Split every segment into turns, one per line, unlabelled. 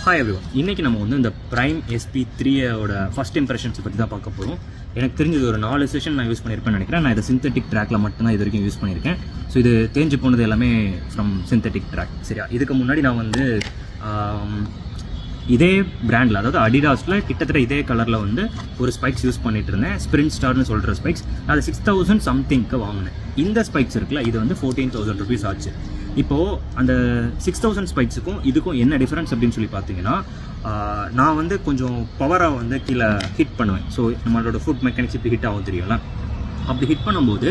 Hi everyone. இன்றைக்கி நம்ம வந்து இந்த ப்ரைம் SP3யோட ஃபஸ்ட் இம்ப்ரெஷன்ஸை பற்றி தான் பார்க்க போகிறோம். எனக்கு தெரிஞ்சது ஒரு 4 செஷன் நான் யூஸ் பண்ணியிருப்பேன்னு நினைக்கிறேன். நான் இதை சிந்தட்டிக் ட்ராக்கில் மட்டும்தான் இது வரைக்கும் யூஸ் பண்ணியிருக்கேன். ஸோ இது தேஞ்சு போனது எல்லாமே ஃப்ரம் சிந்தட்டிக் ட்ராக். சரியா, இதுக்கு முன்னாடி நான் வந்து இதே பிராண்டில், அதாவது அடிடாஸில் கிட்டத்தட்ட இதே கலரில் வந்து ஒரு ஸ்பைக்ஸ் யூஸ் பண்ணிட்டு இருந்தேன். ஸ்ப்ரிண்ட் ஸ்டார்னு சொல்கிற ஸ்பைக்ஸ். அது 6000 சம்திங்க்கு வாங்கினேன். இந்த ஸ்பைக்ஸ் இருக்குல்ல, இது வந்து 14,000 ருபீஸ் ஆச்சு. இப்போது அந்த 6000 ஸ்பைக்ஸுக்கும் இதுக்கும் என்ன டிஃப்ரென்ஸ் அப்படின்னு சொல்லி பார்த்தீங்கன்னா, நான் வந்து கொஞ்சம் பவராக வந்து கீழே ஹிட் பண்ணுவேன். ஸோ நம்மளோட ஃபுட் மெக்கானிக்ஸ் இப்படி ஹிட் ஆகும் தெரியும்ல, அப்படி ஹிட் பண்ணும்போது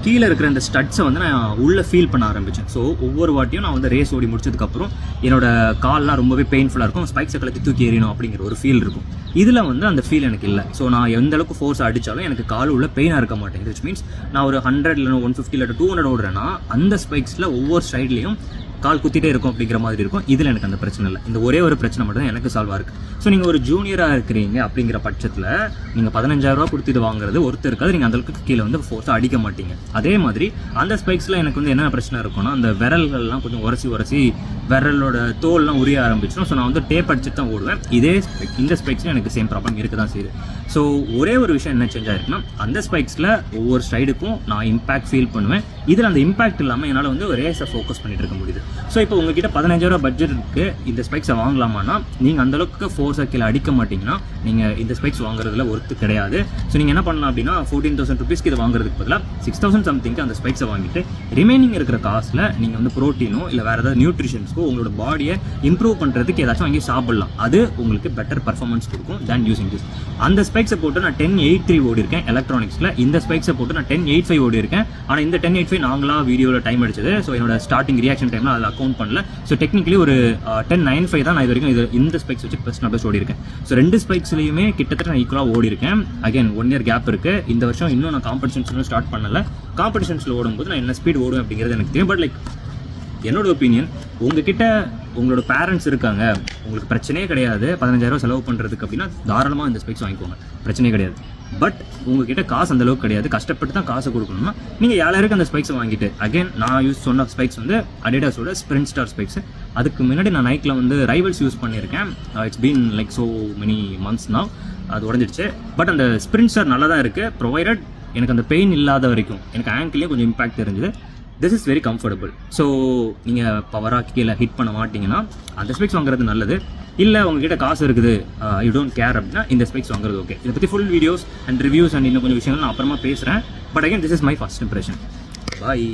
கீழே இருக்கிற அந்த ஸ்டட்ஸை வந்து நான் உள்ளே ஃபீல் பண்ண ஆரம்பித்தேன். ஸோ ஒவ்வொரு வாட்டியும் நான் வந்து ரேஸ் ஓடி முடிச்சதுக்கப்புறம் என்னோடய கால்லாம் ரொம்பவே பெயின்ஃபுல்லாக இருக்கும். ஸ்பைக்ஸை கலத்தி தூக்கி எறியணும் அப்படிங்கிற ஒரு ஃபீல் இருக்கும். இதில் வந்து அந்த ஃபீல் எனக்கு இல்லை. ஸோ நான் எந்த அளவுக்கு ஃபோர்ஸ் அடித்தாலும் எனக்கு கால் உள்ள பெயினாக இருக்க மாட்டேங்குது. விச் மீன்ஸ் நான் ஒரு 100 இல்லைனா 150 இல்லை 200 ஓடுறேன்னா அந்த ஸ்பைக்ஸில் ஒவ்வொரு சைட்லேயும் கால் குத்திட்டே இருக்கும் அப்படிங்கிற மாதிரி இருக்கும். இதில் எனக்கு அந்த பிரச்சனை இல்லை. இந்த ஒரே ஒரு பிரச்சனை மட்டும் தான் எனக்கு சால்வாக இருக்குது. ஸோ நீங்கள் ஒரு ஜூனியராக இருக்கிறீங்க அப்படிங்கிற பட்சத்தில் நீங்கள் 15,000 ரூபா கொடுத்து இது வாங்குறது ஒருத்தர் இருக்காது. நீங்கள் அந்தளவுக்கு கீழே வந்து ஃபோர்ஸாக அடிக்க மாட்டீங்க. அதே மாதிரி அந்த ஸ்பைக்ஸில் எனக்கு வந்து என்ன பிரச்சனை இருக்கும்னா, அந்த விரல்கள்லாம் கொஞ்சம் உரசி விரலோட தோல்லாம் உரிய ஆரம்பிச்சிடும். ஸோ நான் வந்து டேப் அடிச்சுட்டு தான் ஓடுவேன். இந்த ஸ்பைக்ஸில் எனக்கு சேம் ப்ராப்ளம் இருக்க தான் செய்யுது. ஸோ ஒரே ஒரு விஷயம் என்ன சேஞ்ச் ஆகிருக்குன்னா, அந்த ஸ்பைக்ஸில் ஒவ்வொரு ஸ்டைடுக்கும் நான் இம்பாக்ட் ஃபீல் பண்ணுவேன். இதில் அந்த இம்பாக்ட் இல்லாமல் என்னால் வந்து ஒரு ரேஸை ஃபோக்கஸ் பண்ணிட்டு இருக்க முடியுது. ஸோ இப்போ உங்ககிட்ட 15,000 ரூபா பட்ஜெட் இருக்குது, இந்த ஸ்பைக்ஸை வாங்கலாமான்னா, நீங்கள் அந்தளவுக்கு ஃபோர்ஸாக கீழே அடிக்க மாட்டிங்கன்னா நீங்கள் இந்த ஸ்பைக்ஸ் வாங்குறதுல ஒர்த்து கிடையாது. ஸோ நீங்கள் என்ன பண்ணலாம் அப்படின்னா, 14,000 ருபீஸ்க்கு இது வாங்குறதுக்கு பதிலாக 6,000 சம்திங்க்கு அந்த ஸ்பைக்ஸை வாங்கிட்டு ரிமைனிங் இருக்கிற காசில் நீங்கள் வந்து ப்ரோட்டீனோ இல்லை வேறு ஏதாவது நியூட்ரிஷன்ஸ்க்கோ உங்களோட பாடியை இம்ப்ரூவ் பண்ணுறதுக்கு ஏதாச்சும் வாங்கி சாப்பிடலாம். அது உங்களுக்கு பெட்டர் பர்ஃபார்மன்ஸ் கொடுக்கும் தேன் யூசிங் திஸ். அந்த ஸ்பைக்ஸை போட்டு நான் 1083 ஓடி இருக்கேன் எலக்ட்ரானிக்ஸில். இந்த ஸ்பைக்ஸை போட்டு நான் 1085 ஓடி இருக்கேன். ஆனால் இந்த 1085 நாங்களாக வீடியோவில் டைம் அடிச்சது. ஸோ என்னோட ஸ்டார்டிங் ரியாக்ஷன் டைமில் அதில் அக்கௌண்ட் பண்ணல. ஸோ டெக்னிக்கலி ஒரு 1095 தான் நான் இது வரைக்கும் இந்த ஸ்பைக்ஸ் வச்சு ஃபஸ்ட் பெஸ்ட் ஓடி இருக்கேன். ஸோ 2 ஸ்பைக்ஸ்லையுமே கிட்டத்தட்ட நான் ஈக்குவலாக ஓடி இருக்கேன். அகைன் 1 இயர் கேப் இருக்குது. இந்த வருஷம் இன்னும் நான் காம்படிஷன்ஸ் ஸ்டார்ட் பண்ணல. காம்படிஷன்ஸில் ஓடும்போது நான் என்ன ஸ்பீட் ஓடுவேன் அப்படிங்கிறது எனக்கு தெரியும். பட் என்னோட ஒப்பீனியன், உங்ககிட்ட உங்களோட பேரண்ட்ஸ் இருக்காங்க, உங்களுக்கு பிரச்சனையே கிடையாது 15,000 செலவு பண்ணுறதுக்கு அப்படின்னா தாராளமாக இந்த ஸ்பைக்ஸ் வாங்கிக்கோங்க, பிரச்சனையே கிடையாது. பட் உங்ககிட்ட காசு அந்தளவுக்கு கிடையாது, கஷ்டப்பட்டு தான் காசு கொடுக்கணும்னா நீங்கள் 7,000 அந்த ஸ்பைக்ஸை வாங்கிட்டு, அகைன் நான் சொன்ன ஸ்பைக்ஸ் வந்து அடிடாஸோட ஸ்ப்ரிண்ட் ஸ்டார் ஸ்பைக்ஸ். அதுக்கு முன்னாடி நான் நைக்கில் வந்து ரைவல்ஸ் யூஸ் பண்ணியிருக்கேன். It's been like so many months நான், அது உடஞ்சிடுச்சு. பட் அந்த ஸ்ப்ரிண்ட் ஸ்டார் நல்லா தான் இருக்குது, ப்ரொவைடட் எனக்கு அந்த பெயின் இல்லாத வரைக்கும். எனக்கு ஆங்கிள்லேயே கொஞ்சம் இம்பாக்ட் தெரிஞ்சுது. This is very comfortable. So நீங்கள் பவராக கீழே ஹிட் பண்ண மாட்டிங்கன்னா அந்த ஸ்பெக்ஸ் வாங்குறது நல்லது. இல்லை உங்ககிட்ட காசு இருக்குது, யூ டோன்ட் கேர் அப்படின்னா இந்த ஸ்பெக்ஸ் வாங்குறது ஓகே. இதை பற்றி full videos and reviews and இன்னும் கொஞ்சம் விஷயங்கள் நான் அப்புறமா பேசுகிறேன். But again this is my first impression. Bye.